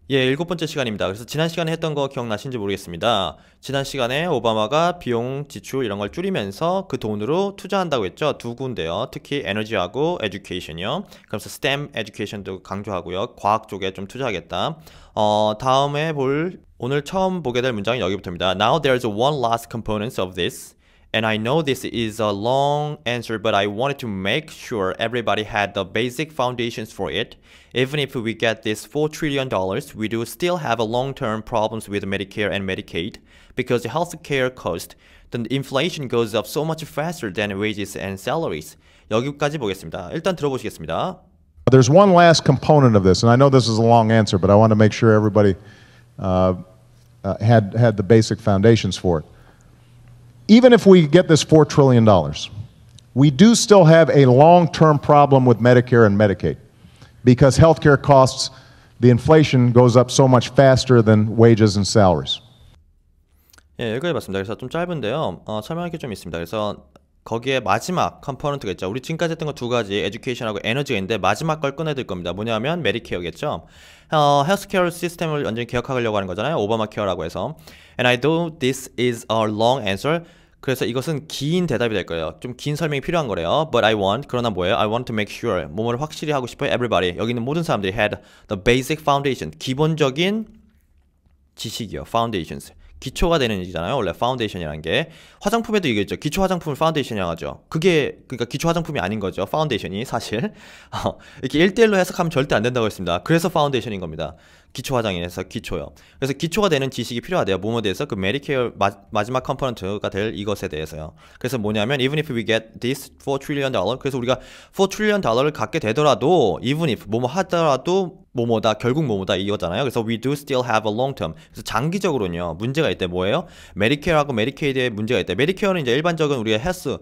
예, 일곱 번째 시간입니다. 그래서 지난 시간에 했던 거 기억나신지 모르겠습니다. 지난 시간에 오바마가 비용 지출 이런 걸 줄이면서 그 돈으로 투자한다고 했죠. 두 군데요. 특히 에너지하고 에듀케이션이요. 그래서 STEM 에듀케이션도 강조하고요. 과학 쪽에 좀 투자하겠다. 다음에 오늘 처음 보게 될 문장이 여기부터입니다. Now there's one last component of this. And I know this is a long answer, but I wanted to make sure everybody had the basic foundations for it. Even if we get this $4 trillion, we do still have a long-term problems with Medicare and Medicaid because the healthcare cost, the inflation goes up so much faster than wages and salaries. 여기까지 보겠습니다. 일단 들어보시겠습니다. There's one last component of this, and I know this is a long answer, but I want to make sure everybody had the basic foundations for it. Even if we get this $4 trillion, we do still have a long-term problem with Medicare and Medicaid because healthcare costs, the inflation goes up so much faster than wages and salaries. 예, 여기까지 봤습니다. 그래서 좀 짧은데요. 설명할 게 좀 있습니다. 그래서 거기에 마지막 컴포넌트가 있죠. 우리 지금까지 했던 거 두 가지, 에듀케이션하고 에너지가 있는데 마지막 걸 꺼내들 겁니다. 뭐냐면 메디케어겠죠. 헬스케어 시스템을 완전히 개혁하려고 하는 거잖아요. 오바마 케어라고 해서. And I know this is a long answer. 그래서 이것은 긴 대답이 될 거예요. 좀 긴 설명이 필요한 거래요. But I want, 그러나 뭐예요? I want to make sure, 뭐뭐를 확실히 하고 싶어요. Everybody, 여기 있는 모든 사람들이 had the basic foundation, 기본적인 지식이요. Foundations. 기초가 되는 얘기잖아요. 원래 파운데이션이라는 게 화장품에도 이게 있죠. 기초 화장품을 파운데이션이라고 하죠. 그게 그러니까 기초 화장품이 아닌 거죠. 파운데이션이 사실 이렇게 1대1로 해석하면 절대 안 된다고 했습니다. 그래서 파운데이션인 겁니다. 기초 화장이라서 기초요. 그래서 기초가 되는 지식이 필요하대요. 뭐뭐에 대해서 그 메디케어 마지막 컴포넌트가 될 이것에 대해서요. 그래서 뭐냐면 even if we get this $4 trillion, 그래서 우리가 $4 trillion 갖게 되더라도 even if 뭐뭐 하더라도 뭐뭐다 결국 뭐뭐다 이거잖아요. 그래서 we do still have a long term. 그래서 장기적으로는요 문제가 있대. 뭐예요? 메디케어하고 메디케이드에 문제가 있대. 메디케어는 이제 일반적인 우리의 헬스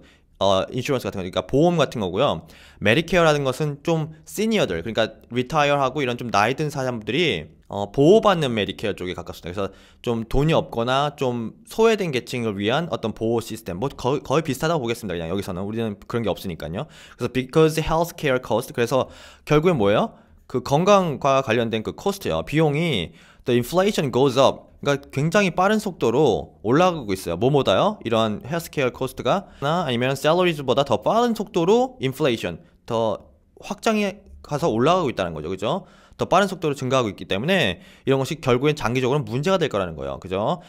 인슈런스 같은 거, 그러니까 보험 같은 거고요. 메디케어라는 것은 좀 시니어들, 그러니까 리타이어하고 이런 좀 나이 든 사람들이 보호받는 메디케어 쪽에 가깝습니다. 그래서 좀 돈이 없거나 좀 소외된 계층을 위한 어떤 보호 시스템, 뭐 거의 비슷하다고 보겠습니다. 그냥 여기서는 우리는 그런 게 없으니까요. 그래서 because healthcare cost, 그래서 결국엔 뭐예요? 그 건강과 관련된 그 코스트요. 비용이 the inflation goes up. 그러니까 굉장히 빠른 속도로 올라가고 있어요. 뭐뭐다요? 이런 헬스케어 코스트가 아니면 샐러리즈보다 더 빠른 속도로 인플레이션, 더 확장이 가서 올라가고 있다는 거죠. 그죠? 더 빠른 속도로 증가하고 있기 때문에 이런 것이 결국엔 장기적으로 문제가 될 거라는 거예요. 그죠?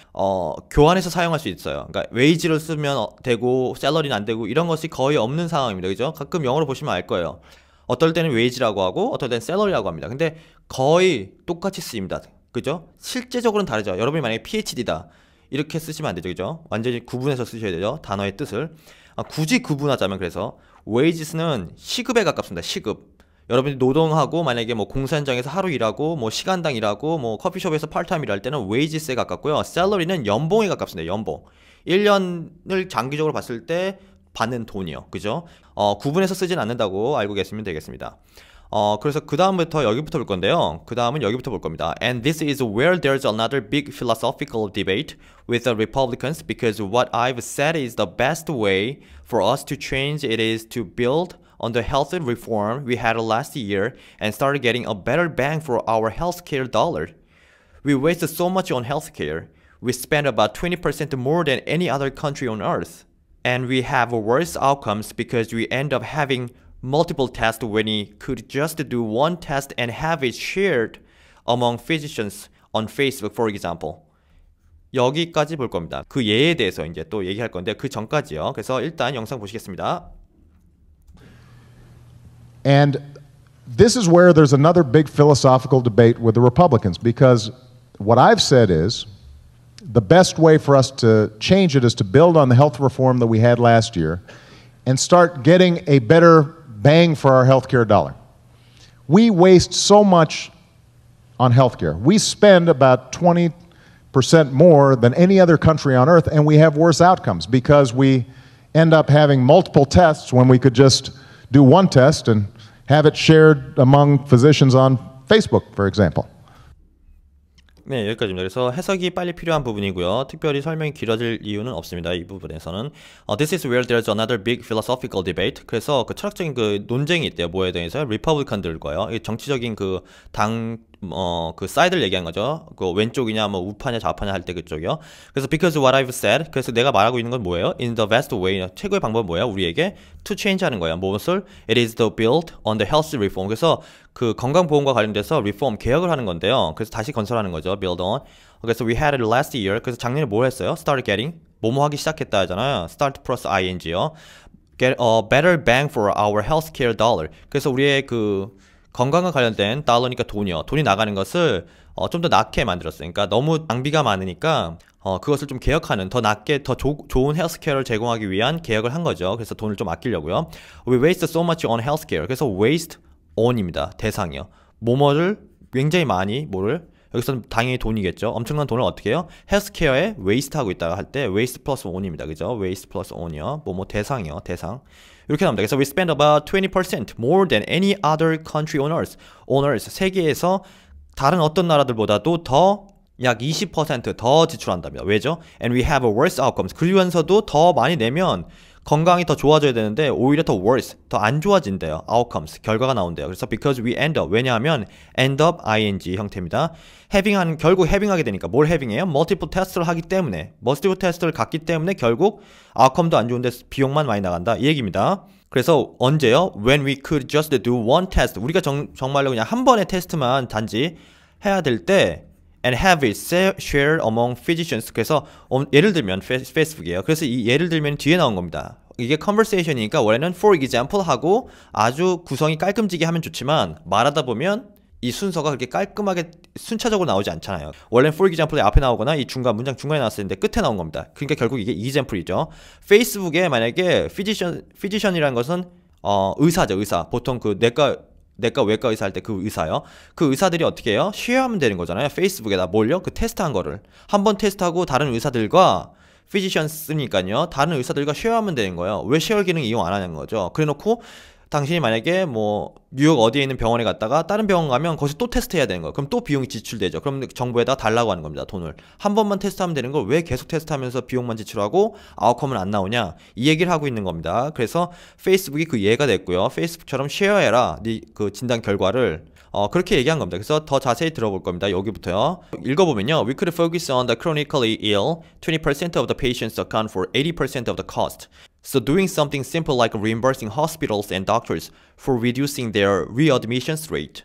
교환해서 사용할 수 있어요. 그러니까 웨이지를 쓰면 되고 샐러리는 안 되고 이런 것이 거의 없는 상황입니다. 그죠? 가끔 영어로 보시면 알 거예요. 어떨 때는 웨이지라고 하고 어떨 때는 샐러리라고 합니다. 근데 거의 똑같이 쓰입니다. 그죠? 실제적으로는 다르죠. 여러분이 만약에 PhD다 이렇게 쓰시면 안 되죠. 그죠? 완전히 구분해서 쓰셔야 되죠. 단어의 뜻을. 굳이 구분하자면 그래서 wages는 시급에 가깝습니다. 시급. 여러분이 노동하고 만약에 뭐 공사 현장에서 하루 일하고 뭐 시간당 일하고 뭐 커피숍에서 파트타임 일할 때는 wages에 가깝고요. salary는 연봉에 가깝습니다. 연봉. 1년을 장기적으로 봤을 때 받는 돈이요. 그죠? 구분해서 쓰진 않는다고 알고 계시면 되겠습니다. 그래서 그 다음부터 여기부터 볼 건데요. 그 다음은 여기부터 볼 겁니다. And this is where there's another big philosophical debate with the Republicans because what I've said is the best way for us to change it is to build on the health reform we had last year and start getting a better bang for our healthcare dollar. We waste so much on healthcare. We spend about 20% more than any other country on earth. And we have worse outcomes because we end up having multiple tests when we could just do one test and have it shared among physicians on Facebook, for example. 여기까지 볼 겁니다. 그 예에 대해서 이제 또 얘기할 건데 그 전까지요. 그래서 일단 영상 보시겠습니다. And this is where there's another big philosophical debate with the Republicans because what I've said is the best way for us to change it is to build on the health reform that we had last year and start getting a better bang for our healthcare dollar. We waste so much on healthcare. We spend about 20% more than any other country on earth, and we have worse outcomes because we end up having multiple tests when we could just do one test and have it shared among physicians on Facebook, for example. 네, 여기까지입니다. 그래서 해석이 빨리 필요한 부분이고요. 특별히 설명이 길어질 이유는 없습니다. 이 부분에서는. This is where there's another big philosophical debate. 그래서 그 철학적인 그 논쟁이 있대요. 뭐에 대해서? 리퍼블리칸들과요. 정치적인 그 당 그 사이드를 얘기한 거죠. 그 왼쪽이냐 뭐 우파냐 좌파냐 할 때 그쪽이요. 그래서 because what I've said, 그래서 내가 말하고 있는 건 뭐예요? In the best way, 최고의 방법은 뭐예요? 우리에게 to change 하는 거예요. 무엇을? It is to build on the health reform. 그래서 그 건강보험과 관련돼서 reform 개혁을 하는 건데요. 그래서 다시 건설하는 거죠. build on. 그래서 we had it last year. 그래서 작년에 뭘 했어요? start getting 뭐뭐 하기 시작했다 하잖아요. start 플러스 ing요. get a better bang for our healthcare dollar. 그래서 우리의 그 건강과 관련된 달러니까 돈이요. 돈이 나가는 것을 좀 더 낫게 만들었어요. 그러니까 너무 낭비가 많으니까 그것을 좀 개혁하는 더 낫게 더 좋은 헬스케어를 제공하기 위한 개혁을 한 거죠. 그래서 돈을 좀 아끼려고요. We waste so much on healthcare. 그래서 waste on입니다. 대상이요. 뭐뭐를 굉장히 많이 뭐를 여기서는 당연히 돈이겠죠. 엄청난 돈을 어떻게 해요? 헬스케어에 waste 하고 있다가 할 때 waste 플러스 on입니다. 그죠? waste 플러스 on이요. 뭐뭐 대상이요. 대상. 이렇게 나옵니다. 그래서 we spend about 20% more than any other country owners. 세계에서 다른 어떤 나라들보다도 더 약 20% 더 지출한답니다. 왜죠? And we have a worse outcomes. 그러면서도 더 많이 내면 건강이 더 좋아져야 되는데 오히려 더 worse, 더 안 좋아진대요. outcomes, 결과가 나온대요. 그래서 because we end up, 왜냐하면 end up ing 형태입니다. 결국 having하게 되니까 뭘 having해요? multiple test를 하기 때문에, multiple test를 갖기 때문에 결국 outcome도 안 좋은데 비용만 많이 나간다. 이 얘기입니다. 그래서 언제요? When we could just do one test. 우리가 정말로 그냥 한 번의 테스트만 단지 해야 될 때 and have it shared among physicians. 그래서 예를 들면 페이스북이에요. 그래서 이 예를 들면 뒤에 나온 겁니다. 이게 conversation이니까 원래는 for example 하고 아주 구성이 깔끔지게 하면 좋지만 말하다 보면 이 순서가 그렇게 깔끔하게 순차적으로 나오지 않잖아요. 원래는 for example이 앞에 나오거나 이 문장 중간에 나왔을 때 끝에 나온 겁니다. 그러니까 결국 이게 example이죠. 페이스북에 만약에 physician이라는 것은 의사죠. 의사. 보통 그 내과 외과 의사 할 때 그 의사요. 그 의사들이 어떻게 해요? 쉐어하면 되는 거잖아요. 페이스북에다 뭘요? 그 테스트한 거를 한번 테스트하고 다른 의사들과 피지션 쓰니까요. 다른 의사들과 쉐어하면 되는 거예요. 왜 쉐어 기능 이용 안 하는 거죠? 그래놓고 당신이 만약에 뭐 뉴욕 어디에 있는 병원에 갔다가 다른 병원 가면 거기서 또 테스트해야 되는 거예요. 그럼 또 비용이 지출되죠. 그럼 정부에다 달라고 하는 겁니다. 돈을. 한 번만 테스트하면 되는 걸 왜 계속 테스트하면서 비용만 지출하고 아웃컴은 안 나오냐? 이 얘기를 하고 있는 겁니다. 그래서 페이스북이 그 예가 됐고요. 페이스북처럼 쉐어해라. 네 그 진단 결과를 그렇게 얘기한 겁니다. 그래서 더 자세히 들어볼 겁니다. 여기부터요. 읽어보면요. We could focus on the chronically ill. 20% of the patients account for 80% of the cost. So doing something simple like reimbursing hospitals and doctors for reducing their readmissions rate.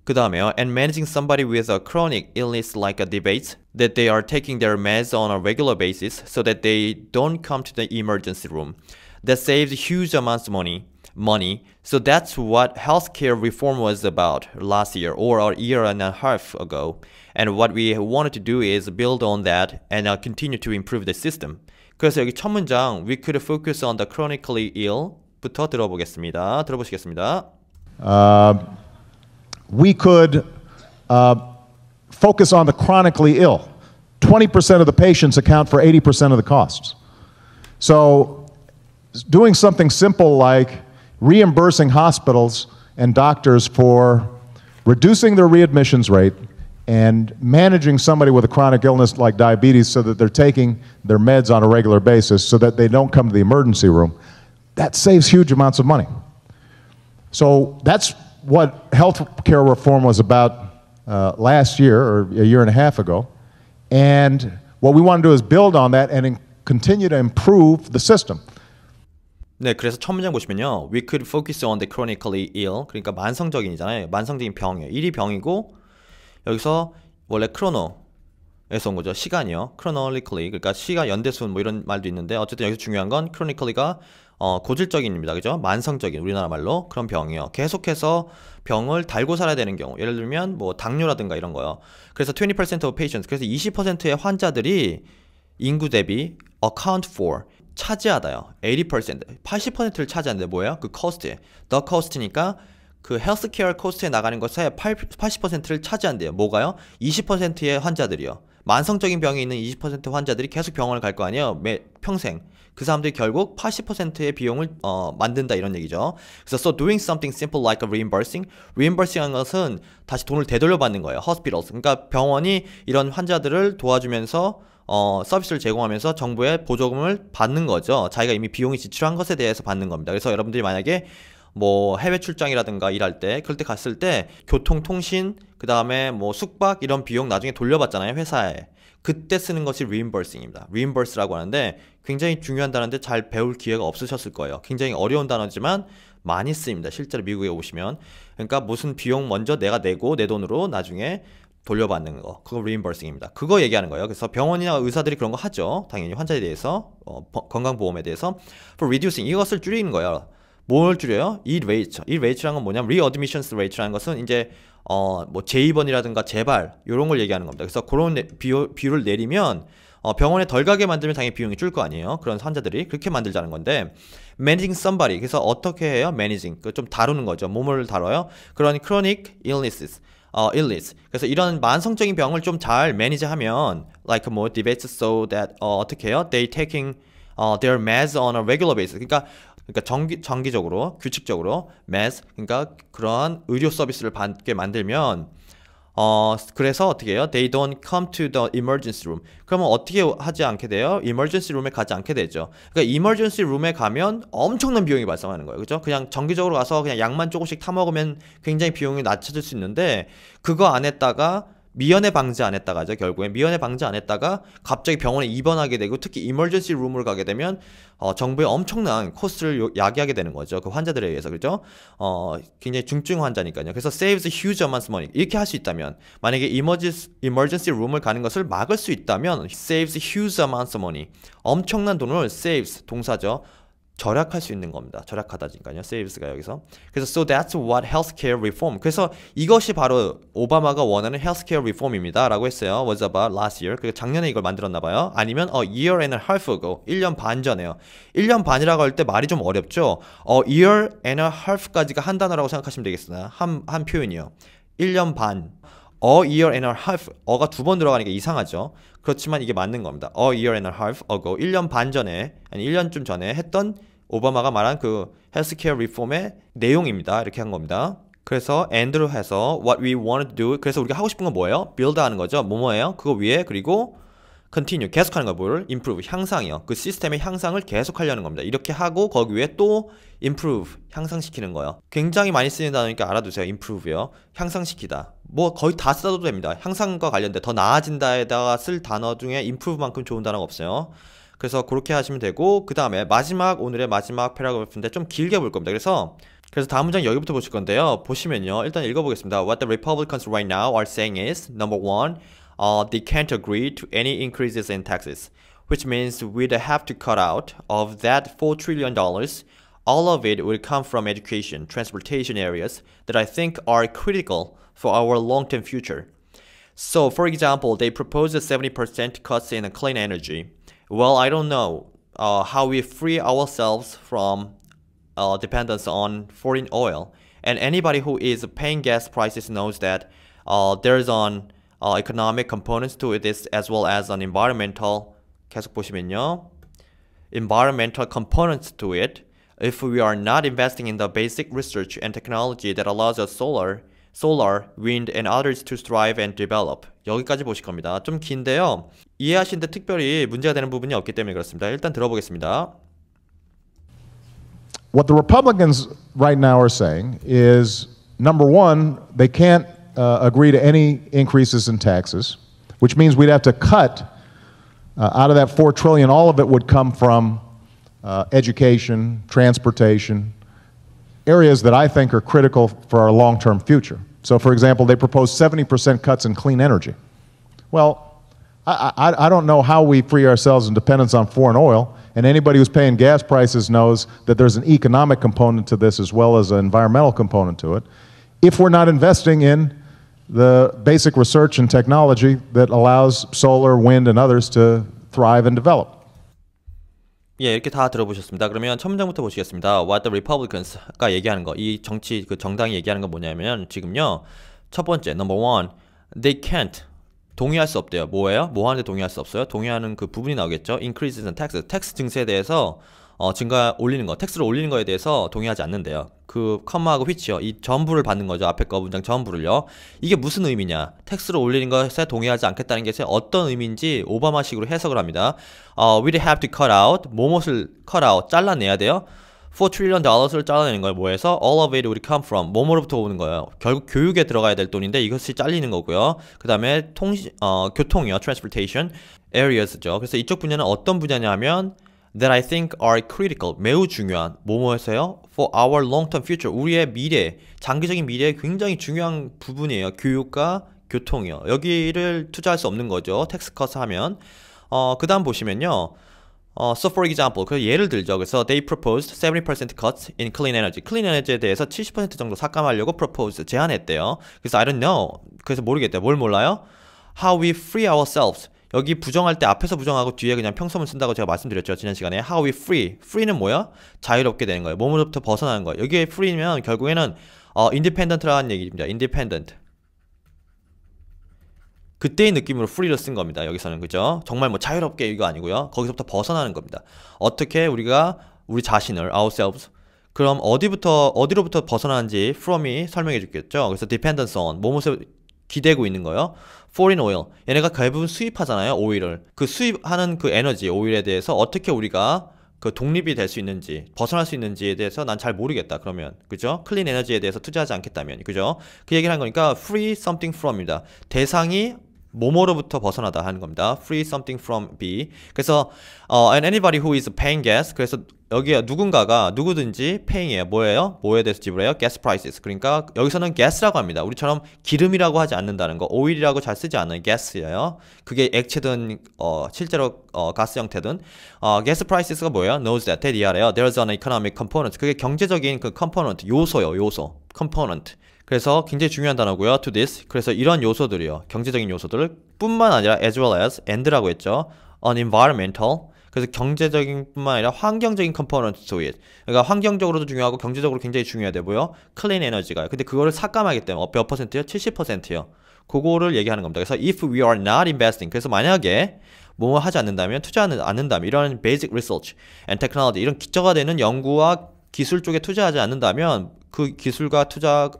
그 다음에요. And managing somebody with a chronic illness like a debate that they are taking their meds on a regular basis so that they don't come to the emergency room. That saves huge amounts of money. So that's what healthcare reform was about last year or a year and a half ago. And what we wanted to do is build on that and continue to improve the system. 그래서 여기 첫 문장 We could focus on the chronically ill부터 들어보겠습니다. 들어보시겠습니다. We could focus on the chronically ill. 20% of the patients account for 80% of the costs. So doing something simple like reimbursing hospitals and doctors for reducing their readmissions rate and managing somebody with a chronic illness like diabetes so that they're taking their meds on a regular basis so that they don't come to the emergency room, that saves huge amounts of money. So that's what healthcare reform was about last year or a year and a half ago. And what we want to do is build on that and continue to improve the system. 네, 그래서 첫 문장 보시면요. We could focus on the chronically ill. 그러니까 만성적인이잖아요. 만성적인 병이에요. 일이 병이고 여기서 원래 크로노에서 온 거죠. 시간이요. chronically. 그러니까 시간 연대순 뭐 이런 말도 있는데 어쨌든 여기서 중요한 건 chronically가 고질적인입니다. 그죠? 만성적인 우리나라 말로 그런 병이요. 계속해서 병을 달고 살아야 되는 경우. 예를 들면 뭐 당뇨라든가 이런 거요. 그래서 20% of patients. 그래서 20%의 환자들이 인구 대비 account for 차지하다요. 80%를 차지하는데 뭐예요? 그 cost. the cost니까 그 헬스케어 코스트에 나가는 것의 80%를 차지한대요. 뭐가요? 20%의 환자들이요. 만성적인 병이 있는 20% 환자들이 계속 병원을 갈 거 아니에요. 평생. 그 사람들이 결국 80%의 비용을 만든다 이런 얘기죠. 그래서 so doing something simple like a reimbursing. reimbursing한 것은 다시 돈을 되돌려 받는 거예요. hospitals. 그러니까 병원이 이런 환자들을 도와주면서 서비스를 제공하면서 정부의 보조금을 받는 거죠. 자기가 이미 비용이 지출한 것에 대해서 받는 겁니다. 그래서 여러분들이 만약에 뭐 해외 출장이라든가 일할 때 그럴 때 갔을 때 교통, 통신, 그 다음에 뭐 숙박 이런 비용 나중에 돌려받잖아요, 회사에. 그때 쓰는 것이 reimburseing입니다. reimburse라고 하는데 굉장히 중요한 단어인데 잘 배울 기회가 없으셨을 거예요. 굉장히 어려운 단어지만 많이 쓰입니다. 실제로 미국에 오시면. 그러니까 무슨 비용 먼저 내가 내고 내 돈으로 나중에 돌려받는 거, 그거 reimbursing입니다. 그거 얘기하는 거예요. 그래서 병원이나 의사들이 그런 거 하죠. 당연히 환자에 대해서, 건강보험에 대해서. For reducing, 이것을 줄이는 거예요. 뭘 줄여요? 이 레이트. 이 레이트라는 건 뭐냐면 readmissions rate라는 것은 이제 뭐 재입원이라든가 재발 이런 걸 얘기하는 겁니다. 그래서 그런 비율을 내리면 병원에 덜 가게 만들면 당연히 비용이 줄 거 아니에요. 그런 환자들이 그렇게 만들자는 건데 managing somebody, 그래서 어떻게 해요? managing, 그 좀 다루는 거죠. 몸을 다뤄요. 그런 chronic illnesses, illness. 그래서 이런 만성적인 병을 좀 잘 매니지하면 like 뭐 debates so that 어떻게 해요? They taking their meds on a regular basis. 그러니까 정기적으로 규칙적으로 meds, 그러니까 그러한 의료 서비스를 받게 만들면 그래서 어떻게 해요? They don't come to the emergency room. 그러면 어떻게 하지 않게 돼요? emergency room에 가지 않게 되죠. 그러니까 emergency room에 가면 엄청난 비용이 발생하는 거예요. 그죠? 그냥 정기적으로 가서 그냥 약만 조금씩 타 먹으면 굉장히 비용이 낮춰질 수 있는데 그거 안 했다가 미연에 방지 안 했다가죠. 결국에 미연에 방지 안 했다가 갑자기 병원에 입원하게 되고 특히 이머전시 룸을 가게 되면 정부에 엄청난 코스트를 야기하게 되는 거죠. 그 환자들에 의해서. 그죠? 굉장히 중증 환자니까요. 그래서 saves huge amounts of money. 이렇게 할 수 있다면 만약에 emergency 룸을 가는 것을 막을 수 있다면 saves huge amounts of money. 엄청난 돈을 saves 동사죠. 절약할 수 있는 겁니다. 절약하다니까요. saves가 여기서. 그래서 so that's what healthcare reform. 그래서 이것이 바로 오바마가 원하는 healthcare reform입니다. 라고 했어요. was about last year. 그리고 작년에 이걸 만들었나 봐요. 아니면 year and a half ago. 1년 반 전에요. 1년 반이라고 할 때 말이 좀 어렵죠. year and a half까지가 한 단어라고 생각하시면 되겠습니다. 한 표현이요. 1년 반. year and a half. 가 두 번 들어가니까 이상하죠. 그렇지만 이게 맞는 겁니다. year and a half ago. 1년 반 전에, 아니 1년쯤 전에 했던 오바마가 말한 그 헬스케어 리폼의 내용입니다. 이렇게 한 겁니다. 그래서 and로 해서 what we want to do. 그래서 우리가 하고 싶은 건 뭐예요? build 하는 거죠. 뭐예요? 그거 위에 그리고 continue 계속하는 거 뭘? improve 향상이요. 그 시스템의 향상을 계속하려는 겁니다. 이렇게 하고 거기 위에 또 improve 향상시키는 거예요. 굉장히 많이 쓰는 단어니까 알아두세요. improve요. 향상시키다. 뭐 거의 다 써도 됩니다. 향상과 관련돼 더 나아진다에다가 쓸 단어 중에 improve만큼 좋은 단어가 없어요. 그래서 그렇게 하시면 되고 그 다음에 오늘의 마지막 패러그래프인데 좀 길게 볼 겁니다. 그래서 다음 문장 여기부터 보실 건데요. 보시면요. 일단 읽어보겠습니다. What the Republicans right now are saying is number one, they can't agree to any increases in taxes, which means we'd have to cut out of that $4 trillion. All of it will come from education, transportation areas that I think are critical for our long-term future. So, for example, they proposed a 70% cuts in clean energy. Well, I don't know how we free ourselves from dependence on foreign oil. And anybody who is paying gas prices knows that there's an economic components to this as well as an environmental. 계속 보시면요. Environmental components to it. If we are not investing in the basic research and technology that allows us solar, wind, and others to thrive and develop. 여기까지 보실 겁니다. 좀 긴데요. 이해하시는데 특별히 문제가 되는 부분이 없기 때문에 그렇습니다. 일단 들어보겠습니다. What the Republicans right now are saying is, number one, they can't agree to any increases in taxes, which means we'd have to cut out of that $4 trillion. All of it would come from education, transportation, areas that I think are critical for our long-term future. So, for example, they propose 70% cuts in clean energy. Well, I don't know how we free ourselves in dependence on foreign oil, and anybody who's paying gas prices knows that there's an economic component to this as well as an environmental component to it. If we're not investing in the basic research and technology that allows solar, wind, and others to thrive and develop. 예, 이렇게 다 들어보셨습니다. 그러면 첫 문장부터 보시겠습니다. What the Republicans가 얘기하는 거, 이 정당이 얘기하는 건 뭐냐면 지금요. 첫 번째, number one, they can't. 동의할 수 없대요. 뭐예요? 뭐 하는데 동의할 수 없어요? 동의하는 그 부분이 나오겠죠. Increases in taxes. 텍스 증세에 대해서 올리는 거, 텍스를 올리는 거에 대해서 동의하지 않는데요. 그 컴마하고 which요. 이 전부를 받는 거죠. 앞에 거 문장 전부를요. 이게 무슨 의미냐? 텍스를 올리는 것에 동의하지 않겠다는 게 어떤 의미인지 오바마식으로 해석을 합니다. We'd have to cut out, 뭐뭇을 cut out, 잘라내야 돼요. 4 trillion dollars를 잘라내는 거예요. 뭐에서? All of it would come from. 뭐뭐로부터 오는 거예요. 결국 교육에 들어가야 될 돈인데 이것이 잘리는 거고요. 그 다음에 교통이요. transportation areas죠. 그래서 이쪽 분야는 어떤 분야냐면 that I think are critical. 매우 중요한. 뭐뭐에서요? For our long-term future. 우리의 미래, 장기적인 미래에 굉장히 중요한 부분이에요. 교육과 교통이요. 여기를 투자할 수 없는 거죠. 텍스 컷 하면. 그 다음 보시면요. So for example, 그 예를 들죠. 그래서 they proposed 70% cuts in clean energy. clean energy에 대해서 70% 정도 삭감하려고 propose 제안했대요. 그래서 I don't know. 그래서 모르겠대요. 뭘 몰라요? How we free ourselves. 여기 부정할 때 앞에서 부정하고 뒤에 그냥 평소문 쓴다고 제가 말씀드렸죠. 지난 시간에. How we free. free는 뭐야? 자유롭게 되는 거예요. 몸으로부터 벗어나는 거예요. 여기에 free면 결국에는 independent라는 얘기입니다. independent. 그때의 느낌으로 free를 쓴 겁니다. 여기서는 그죠? 정말 뭐 자유롭게 이거 아니고요. 거기서부터 벗어나는 겁니다. 어떻게 우리가 우리 자신을 ourselves 그럼 어디로부터 벗어나는지 from이 설명해 주겠죠. 그래서 dependence on 뭐뭇에 기대고 있는 거예요. foreign oil 얘네가 대부분 수입하잖아요. 오일을 그 수입하는 그 에너지 오일에 대해서 어떻게 우리가 그 독립이 될 수 있는지 벗어날 수 있는지에 대해서 난 잘 모르겠다. 그러면 그죠? 클린 에너지에 대해서 투자하지 않겠다면 그죠? 그 얘기를 한 거니까 free something from입니다. 대상이 뭐뭐로부터 벗어나다 하는 겁니다. Free something from B. 그래서 and anybody who is paying gas. 그래서 여기에 누구든지 paying이에요. 뭐예요? 뭐에 대해서 지불해요? Gas prices. 그러니까 여기서는 gas라고 합니다. 우리처럼 기름이라고 하지 않는다는 거. 오일이라고 잘 쓰지 않는 gas예요. 그게 액체든 실제로 가스 형태든 gas prices가 뭐예요? Knows that. 이 알아요. There's an economic component. 그게 경제적인 그 component 요소요. 요소. component. 그래서 굉장히 중요한 단어고요. to this. 그래서 이런 요소들이요. 경제적인 요소들 뿐만 아니라 as well as and라고 했죠. on environmental. 그래서 경제적인 뿐만 아니라 환경적인 component to it. 그러니까 환경적으로도 중요하고 경제적으로 굉장히 중요하대고요. clean energy가요. 근데 그거를 삭감하기 때문에 몇 퍼센트요? 70%요. 그거를 얘기하는 겁니다. 그래서 if we are not investing. 그래서 만약에 뭐뭐 하지 않는다면 투자하지 않는다면 이런 basic research and technology 이런 기초가 되는 연구와 기술 쪽에 투자하지 않는다면 그 기술과 투자가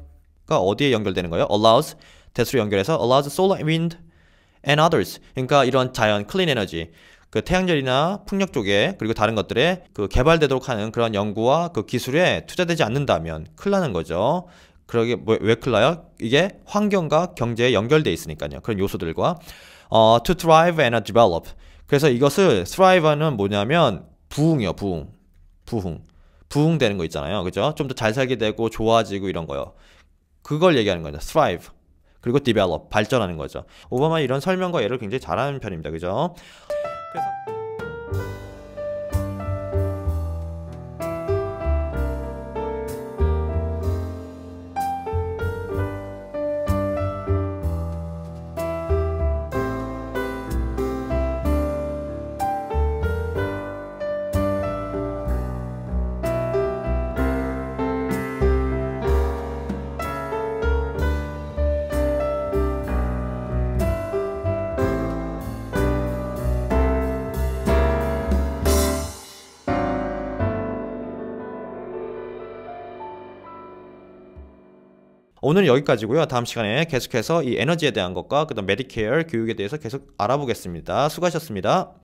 어디에 연결되는 거예요? allows 대수로 연결해서 allows solar, wind and others. 그러니까 이런 자연 클린 에너지 그 태양열이나 풍력 쪽에 그리고 다른 것들에 그 개발되도록 하는 그런 연구와 그 기술에 투자되지 않는다면 큰일 나는 거죠. 그러게 왜 큰일 나요? 이게 환경과 경제에 연결돼 있으니까요. 그런 요소들과 to thrive and develop. 그래서 이것을 thrive는 뭐냐면 부흥이요. 부흥되는 거 있잖아요. 그죠? 좀 더 잘 살게 되고 좋아지고 이런 거요. 그걸 얘기하는 거죠. thrive. 그리고 develop. 발전하는 거죠. 오바마 이런 설명과 예를 굉장히 잘하는 편입니다. 그죠? 그래서 오늘 여기까지고요. 다음 시간에 계속해서 이 에너지에 대한 것과 그다음 메디케어 교육에 대해서 계속 알아보겠습니다. 수고하셨습니다.